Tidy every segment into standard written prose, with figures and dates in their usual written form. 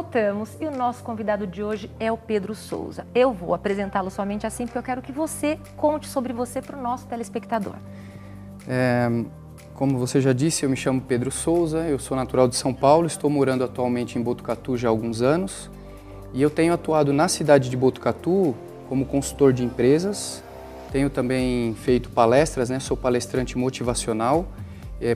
voltamos e o nosso convidado de hoje é o Pedro Souza. Eu vou apresentá-lo somente assim porque eu quero que você conte sobre você para o nosso telespectador. Como você já disse, eu me chamo Pedro Souza, eu sou natural de São Paulo, estou morando atualmente em Botucatu já há alguns anos e eu tenho atuado na cidade de Botucatu como consultor de empresas, tenho também feito palestras, sou palestrante motivacional,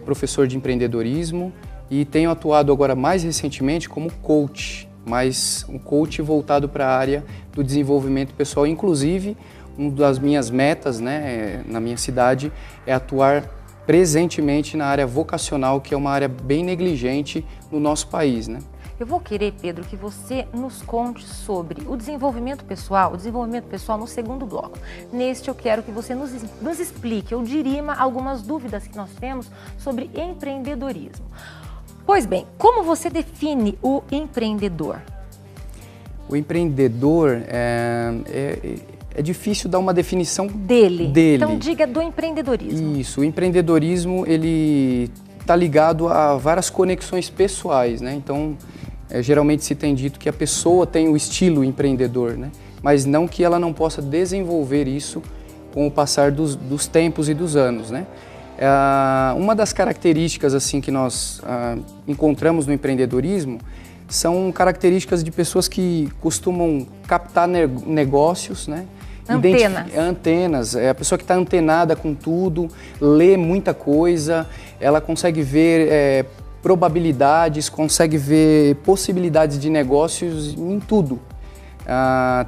professor de empreendedorismo e tenho atuado agora mais recentemente como coach, mas um coach voltado para a área do desenvolvimento pessoal. Inclusive, uma das minhas metas na minha cidade é atuar presentemente na área vocacional, que é uma área bem negligente no nosso país. Eu vou querer, Pedro, que você nos conte sobre o desenvolvimento pessoal no segundo bloco. Neste eu quero que você nos explique ou dirima algumas dúvidas que nós temos sobre empreendedorismo. Pois bem, como você define o empreendedor? O empreendedor é difícil dar uma definição dele. Então diga do empreendedorismo. Isso, o empreendedorismo ele está ligado a várias conexões pessoais, Então, geralmente se tem dito que a pessoa tem o estilo empreendedor, Mas não que ela não possa desenvolver isso com o passar dos tempos e dos anos, Uma das características assim que nós encontramos no empreendedorismo são características de pessoas que costumam captar negócios, Antenas, é a pessoa que está antenada com tudo, lê muita coisa, ela consegue ver probabilidades, consegue ver possibilidades de negócios em tudo.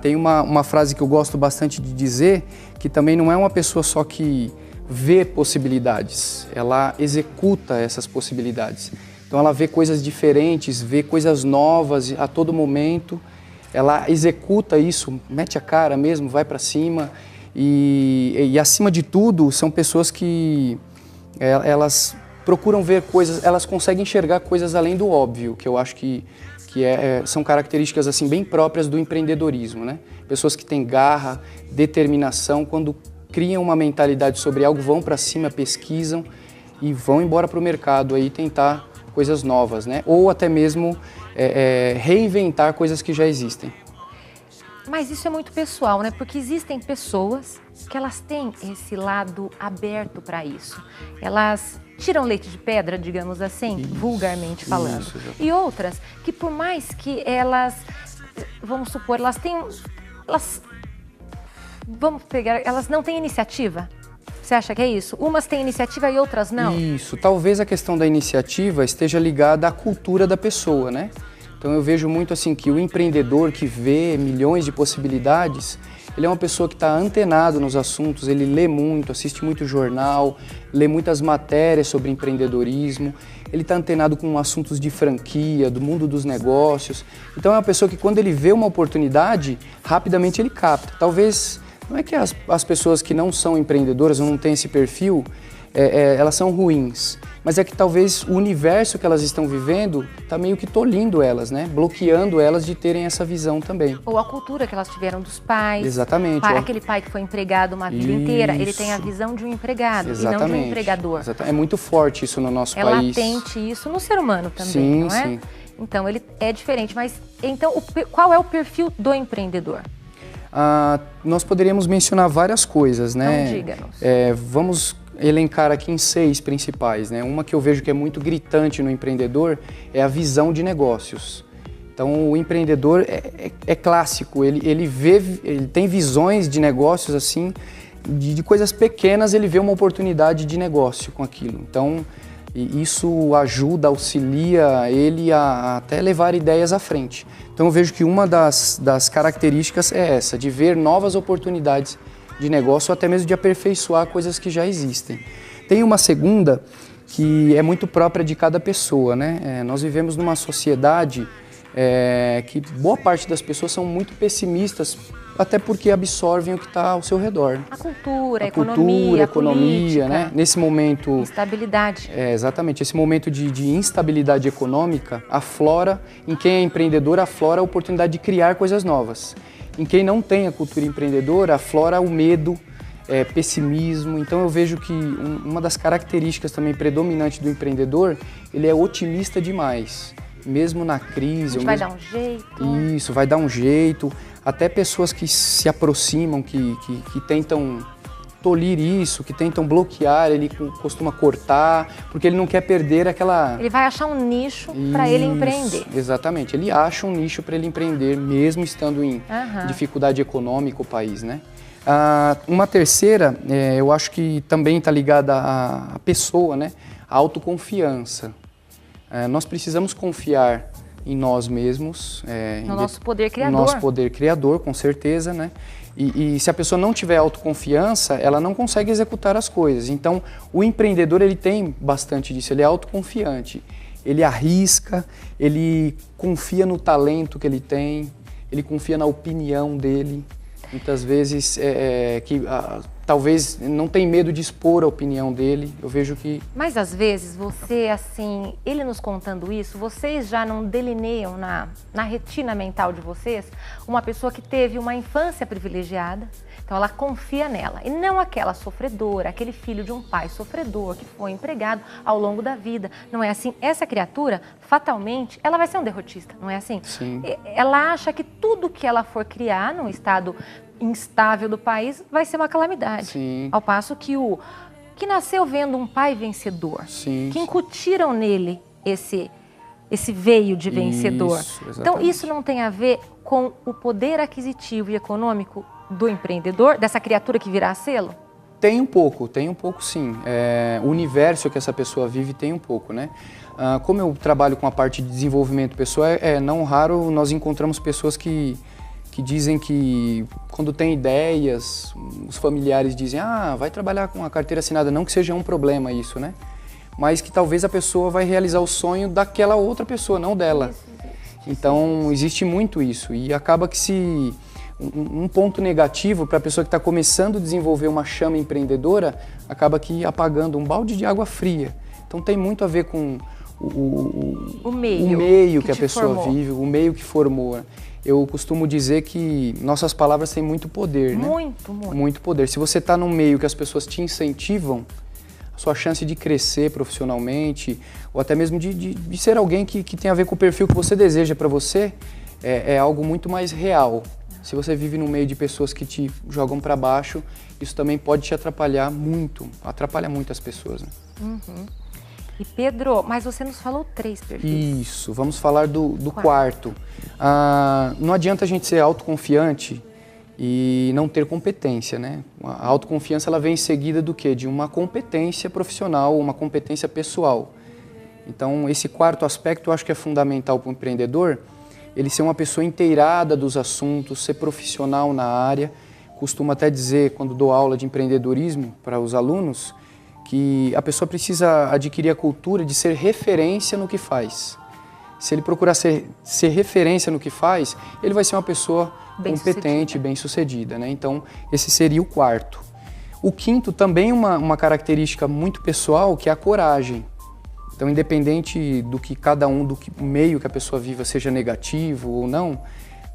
Tem uma frase que eu gosto bastante de dizer, que também não é uma pessoa só que vê possibilidades, ela executa essas possibilidades. Então ela vê coisas diferentes, vê coisas novas a todo momento, ela executa isso, mete a cara mesmo, vai para cima e acima de tudo são pessoas que elas procuram ver coisas, elas conseguem enxergar coisas além do óbvio, que eu acho que são características assim bem próprias do empreendedorismo, Pessoas que têm garra, determinação, quando criam uma mentalidade sobre algo, vão para cima, pesquisam e vão embora para o mercado aí tentar coisas novas, Ou até mesmo reinventar coisas que já existem. Mas isso é muito pessoal, Porque existem pessoas que elas têm esse lado aberto para isso. Elas tiram leite de pedra, digamos assim, vulgarmente falando. E outras que por mais que elas, vamos supor, elas não têm iniciativa. Você acha que é isso? Umas têm iniciativa e outras não? Isso, talvez a questão da iniciativa esteja ligada à cultura da pessoa, Então eu vejo muito assim que o empreendedor que vê milhões de possibilidades, ele é uma pessoa que está antenado nos assuntos, ele lê muito, assiste muito jornal, lê muitas matérias sobre empreendedorismo, ele está antenado com assuntos de franquia, do mundo dos negócios. Então é uma pessoa que quando ele vê uma oportunidade, rapidamente ele capta. Talvez, não é que as pessoas que não são empreendedoras ou não têm esse perfil, elas são ruins, mas é que talvez o universo que elas estão vivendo está meio que tolhindo elas, bloqueando elas de terem essa visão também. Ou a cultura que elas tiveram dos pais. Exatamente. Aquele pai que foi empregado uma vida inteira, ele tem a visão de um empregado e não de um empregador. É muito forte isso no nosso país. É latente isso no ser humano também, não é? Sim. Então ele é diferente, mas então qual é o perfil do empreendedor? Nós poderíamos mencionar várias coisas, Então diga-nos. Vamos elencar aqui em 6 principais, Uma que eu vejo que é muito gritante no empreendedor é a visão de negócios. Então o empreendedor é clássico, ele tem visões de negócios assim, de coisas pequenas ele vê uma oportunidade de negócio com aquilo. Então isso ajuda, auxilia ele a até levar ideias à frente. Então eu vejo que uma das características é essa, de ver novas oportunidades de negócio ou até mesmo de aperfeiçoar coisas que já existem. Tem uma segunda que é muito própria de cada pessoa, Nós vivemos numa sociedade que boa parte das pessoas são muito pessimistas, até porque absorvem o que está ao seu redor. A cultura, a economia, política, Nesse momento... Instabilidade. Exatamente. Esse momento de instabilidade econômica aflora, em quem é empreendedor, aflora a oportunidade de criar coisas novas. Em quem não tem a cultura empreendedora, aflora o medo, pessimismo. Então eu vejo que uma das características também predominantes do empreendedor, ele é otimista demais. mesmo na crise. A gente vai dar um jeito. Isso, vai dar um jeito. Até pessoas que se aproximam, que tentam tolir isso, que tentam bloquear, ele costuma cortar, porque ele não quer perder aquela... Ele vai achar um nicho para ele empreender. Exatamente, ele acha um nicho para ele empreender, mesmo estando em dificuldade econômica o país, né? Uma terceira, eu acho que também está ligada à pessoa, né? A autoconfiança. Nós precisamos confiar em nós mesmos. No nosso poder criador. No nosso poder criador, com certeza, né? E se a pessoa não tiver autoconfiança, ela não consegue executar as coisas. Então, o empreendedor, ele tem bastante disso, ele é autoconfiante. Ele arrisca, ele confia no talento que ele tem, ele confia na opinião dele. Muitas vezes, talvez não tem medo de expor a opinião dele, eu vejo que... Mas às vezes você, assim, ele nos contando isso, vocês já não delineiam na retina mental de vocês uma pessoa que teve uma infância privilegiada, então ela confia nela, e não aquela sofredora, aquele filho de um pai sofredor que foi empregado ao longo da vida, não é assim? Essa criatura, fatalmente, ela vai ser um derrotista, não é assim? Sim. Ela acha que tudo que ela for criar num estado instável do país vai ser uma calamidade. Sim. Ao passo que o que nasceu vendo um pai vencedor, sim, que incutiram nele esse veio de vencedor. Então isso não tem a ver com o poder aquisitivo e econômico do empreendedor, dessa criatura que virá a sê-lo? Tem um pouco sim. O universo que essa pessoa vive tem um pouco, né? Como eu trabalho com a parte de desenvolvimento pessoal, não raro nós encontramos pessoas que dizem que quando tem ideias, os familiares dizem, vai trabalhar com a carteira assinada, não que seja um problema isso, né? Mas que talvez a pessoa vai realizar o sonho daquela outra pessoa, não dela. Então, existe muito isso e acaba que se... Um ponto negativo para a pessoa que está começando a desenvolver uma chama empreendedora, acaba que apagando um balde de água fria. Então, tem muito a ver com o meio que a pessoa vive, o meio que formou. Eu costumo dizer que nossas palavras têm muito poder, né? Muito poder. Se você está num meio que as pessoas te incentivam, a sua chance de crescer profissionalmente, ou até mesmo de ser alguém que tem a ver com o perfil que você deseja para você, é algo muito mais real. Se você vive num meio de pessoas que te jogam para baixo, isso também pode te atrapalhar muito, atrapalha muito as pessoas, né? E Pedro, mas você nos falou 3 perfis. Isso, vamos falar do quarto. Não adianta a gente ser autoconfiante e não ter competência, né? A autoconfiança ela vem em seguida do quê? De uma competência profissional, uma competência pessoal. Então, esse quarto aspecto eu acho que é fundamental para o empreendedor, ele ser uma pessoa inteirada dos assuntos, ser profissional na área. Costumo até dizer, quando dou aula de empreendedorismo para os alunos, que a pessoa precisa adquirir a cultura de ser referência no que faz. Se ele procurar ser referência no que faz, ele vai ser uma pessoa competente, bem-sucedida, né? Então, esse seria o quarto. O quinto também é uma característica muito pessoal, que é a coragem. Então, independente do que cada do meio que a pessoa viva seja negativo ou não,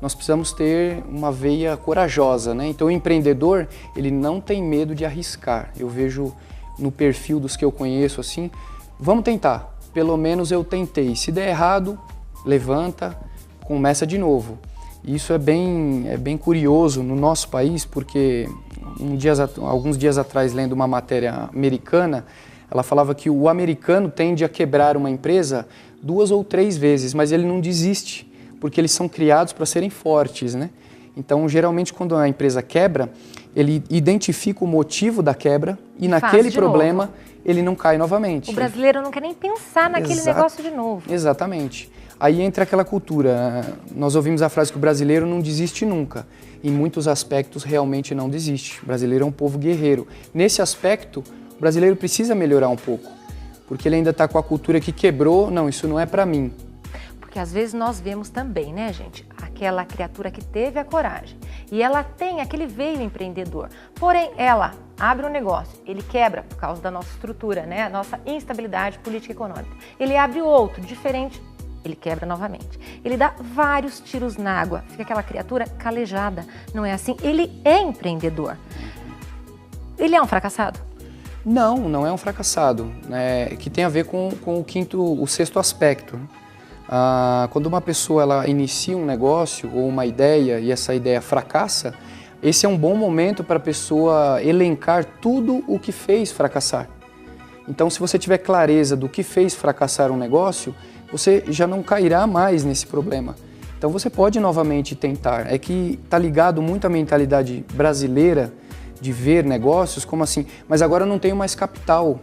nós precisamos ter uma veia corajosa, né? Então, o empreendedor, ele não tem medo de arriscar. Eu vejo no perfil dos que eu conheço assim, vamos tentar, pelo menos eu tentei. Se der errado, levanta, começa de novo. Isso é bem curioso no nosso país, porque alguns dias atrás, lendo uma matéria americana, ela falava que o americano tende a quebrar uma empresa 2 ou 3 vezes, mas ele não desiste, porque eles são criados para serem fortes, né? Então, geralmente, quando a empresa quebra, ele identifica o motivo da quebra e naquele problema ele não cai novamente. O brasileiro não quer nem pensar naquele negócio de novo. Exatamente. Aí entra aquela cultura. Nós ouvimos a frase que o brasileiro não desiste nunca. Em muitos aspectos, realmente não desiste. O brasileiro é um povo guerreiro. Nesse aspecto, o brasileiro precisa melhorar um pouco, porque ele ainda está com a cultura que quebrou, não, isso não é para mim. Porque às vezes nós vemos também, né, gente, aquela criatura que teve a coragem e ela tem aquele veio empreendedor, porém ela abre um negócio, ele quebra por causa da nossa estrutura, né, a nossa instabilidade política e econômica. Ele abre outro, diferente, ele quebra novamente. Ele dá vários tiros na água, fica aquela criatura calejada, não é assim? Ele é empreendedor. Ele é um fracassado? Não é um fracassado, né, que tem a ver com o sexto aspecto, né? Quando uma pessoa ela inicia um negócio ou uma ideia e essa ideia fracassa, esse é um bom momento para a pessoa elencar tudo o que fez fracassar. Então, se você tiver clareza do que fez fracassar um negócio, você já não cairá mais nesse problema. Então, você pode novamente tentar. É que está ligado muito à mentalidade brasileira de ver negócios como assim, mas agora eu não tenho mais capital.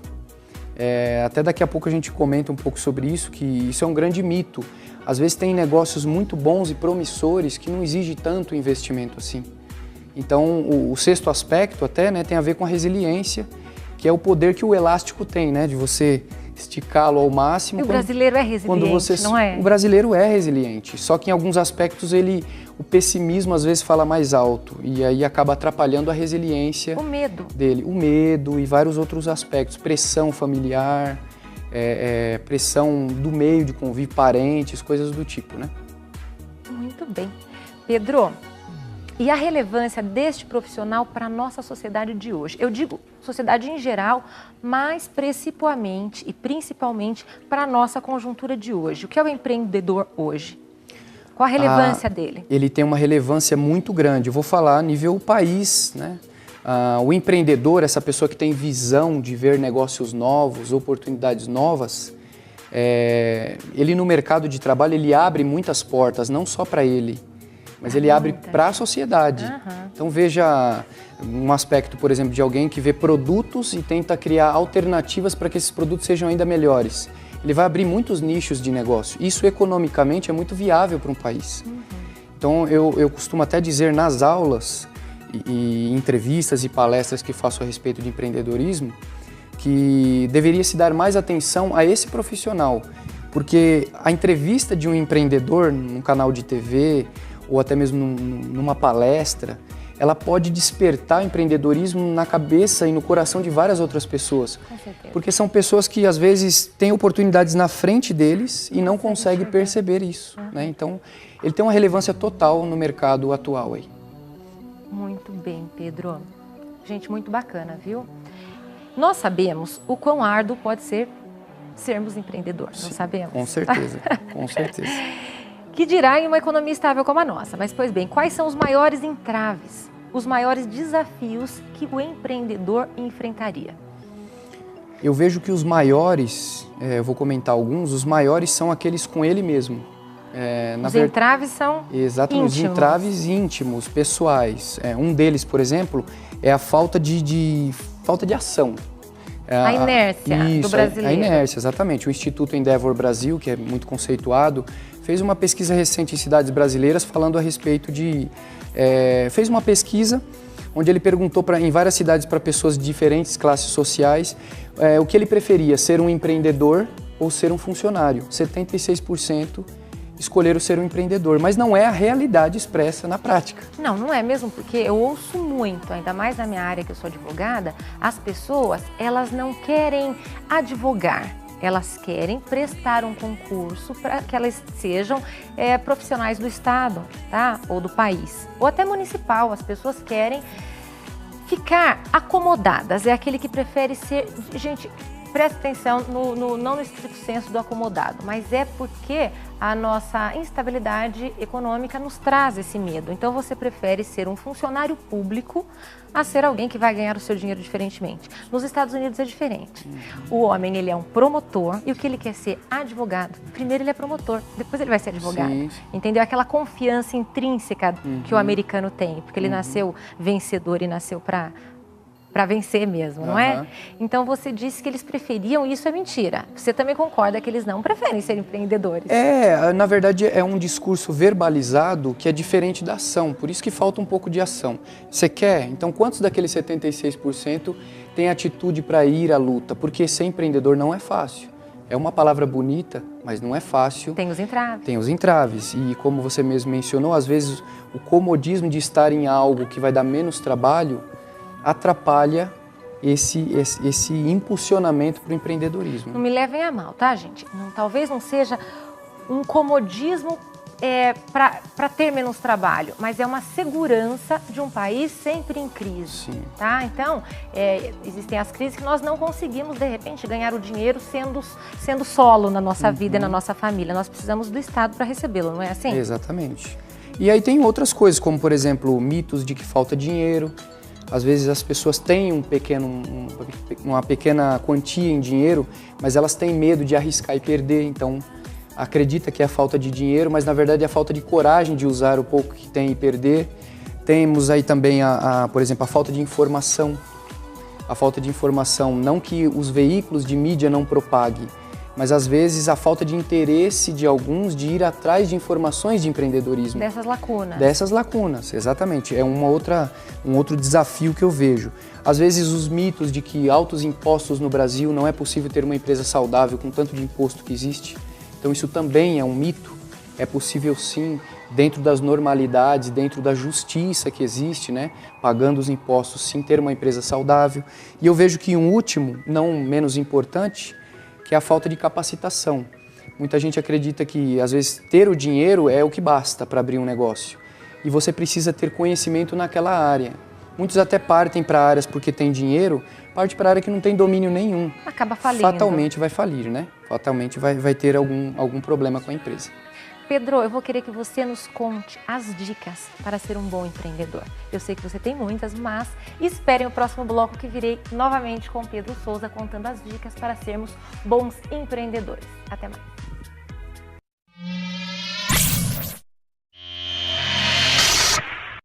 Até daqui a pouco a gente comenta um pouco sobre isso, que isso é um grande mito. Às vezes tem negócios muito bons e promissores que não exigem tanto investimento assim. Então, o sexto aspecto até, né, tem a ver com a resiliência, que é o poder que o elástico tem, né, de você esticá-lo ao máximo. E o brasileiro é resiliente, não é? O brasileiro é resiliente, só que em alguns aspectos o pessimismo às vezes fala mais alto e aí acaba atrapalhando a resiliência. O medo. Dele. O medo e vários outros aspectos, pressão familiar, pressão do meio de convívio, parentes, coisas do tipo, né? Muito bem. Pedro, e a relevância deste profissional para a nossa sociedade de hoje? Eu digo sociedade em geral, mas principalmente para a nossa conjuntura de hoje. O que é o empreendedor hoje? Qual a relevância dele? Ele tem uma relevância muito grande. Eu vou falar a nível país, né? O empreendedor, essa pessoa que tem visão de ver negócios novos, oportunidades novas, ele no mercado de trabalho ele abre muitas portas, não só para ele, mas ele abre para a sociedade. Então veja um aspecto, por exemplo, de alguém que vê produtos e tenta criar alternativas para que esses produtos sejam ainda melhores. Ele vai abrir muitos nichos de negócio. Isso economicamente é muito viável para um país. Então eu costumo até dizer nas aulas e entrevistas e palestras que faço a respeito de empreendedorismo que deveria se dar mais atenção a esse profissional, porque a entrevista de um empreendedor num canal de TV ou até mesmo numa palestra, ela pode despertar o empreendedorismo na cabeça e no coração de várias outras pessoas. Com certeza. Porque são pessoas que às vezes têm oportunidades na frente deles e não conseguem perceber isso, né? Então, ele tem uma relevância total no mercado atual aí. Muito bem, Pedro. Gente, muito bacana, viu? Nós sabemos o quão árduo pode ser sermos empreendedores, não sabemos? Com certeza, com certeza. Que dirá em uma economia estável como a nossa. Mas, pois bem, quais são os maiores entraves, os maiores desafios que o empreendedor enfrentaria? Eu vejo que os maiores, eu vou comentar alguns, os maiores são aqueles com ele mesmo. Os entraves são exatamente, íntimos. Os entraves íntimos, pessoais. Um deles, por exemplo, é a falta de ação. A inércia do brasileiro. A inércia, exatamente. O Instituto Endeavor Brasil, que é muito conceituado, fez uma pesquisa recente em cidades brasileiras falando a respeito de... fez uma pesquisa onde ele perguntou em várias cidades para pessoas de diferentes classes sociais o que ele preferia, ser um empreendedor ou ser um funcionário. 76% escolheram ser um empreendedor, mas não é a realidade expressa na prática. Não é mesmo, porque eu ouço muito, ainda mais na minha área que eu sou advogada, as pessoas, elas não querem advogar. Elas querem prestar um concurso para que elas sejam profissionais do Estado, tá? Ou do país, ou até municipal. As pessoas querem ficar acomodadas. É aquele que prefere ser... Gente, presta atenção, não no estrito senso do acomodado, mas é porque a nossa instabilidade econômica nos traz esse medo. Então você prefere ser um funcionário público a ser alguém que vai ganhar o seu dinheiro diferentemente. Nos Estados Unidos é diferente. O homem, ele é um promotor e o que ele quer ser? Advogado. Primeiro ele é promotor, depois ele vai ser advogado. Sim. Entendeu? Aquela confiança intrínseca que o americano tem, porque ele nasceu vencedor e nasceu para vencer mesmo, não é? Então você disse que eles preferiam, e isso é mentira. Você também concorda que eles não preferem ser empreendedores? Na verdade é um discurso verbalizado que é diferente da ação, por isso que falta um pouco de ação. Você quer? Então quantos daqueles 76% têm atitude para ir à luta? Porque ser empreendedor não é fácil. É uma palavra bonita, mas não é fácil. Tem os entraves. Tem os entraves. E como você mesmo mencionou, às vezes o comodismo de estar em algo que vai dar menos trabalho atrapalha esse impulsionamento para o empreendedorismo. Não me levem a mal, tá, gente? Talvez não seja um comodismo para ter menos trabalho, mas é uma segurança de um país sempre em crise. Sim. Tá? Então, existem as crises que nós não conseguimos, de repente, ganhar o dinheiro sendo solo na nossa vida e na nossa família. Nós precisamos do Estado para recebê-lo, não é assim? Exatamente. E aí tem outras coisas, como, por exemplo, mitos de que falta dinheiro. Às vezes as pessoas têm uma pequena quantia em dinheiro, mas elas têm medo de arriscar e perder, então acredita que é a falta de dinheiro, mas na verdade é a falta de coragem de usar o pouco que tem e perder. Temos aí também, por exemplo, a falta de informação. A falta de informação, não que os veículos de mídia não propaguem, mas às vezes a falta de interesse de alguns de ir atrás de informações de empreendedorismo. Dessas lacunas. Dessas lacunas, exatamente. É um outro desafio que eu vejo. Às vezes os mitos de que altos impostos no Brasil não é possível ter uma empresa saudável com tanto de imposto que existe. Então isso também é um mito. É possível sim, dentro das normalidades, dentro da justiça que existe, né? Pagando os impostos, sim, ter uma empresa saudável. E eu vejo que um último, não menos importante, que é a falta de capacitação. Muita gente acredita que, às vezes, ter o dinheiro é o que basta para abrir um negócio. E você precisa ter conhecimento naquela área. Muitos até partem para áreas porque tem dinheiro, parte para área que não tem domínio nenhum. Acaba falindo. Fatalmente vai falir, né? Fatalmente vai ter algum problema com a empresa. Pedro, eu vou querer que você nos conte as dicas para ser um bom empreendedor. Eu sei que você tem muitas, mas esperem o próximo bloco que virei novamente com Pedro Souza contando as dicas para sermos bons empreendedores. Até mais.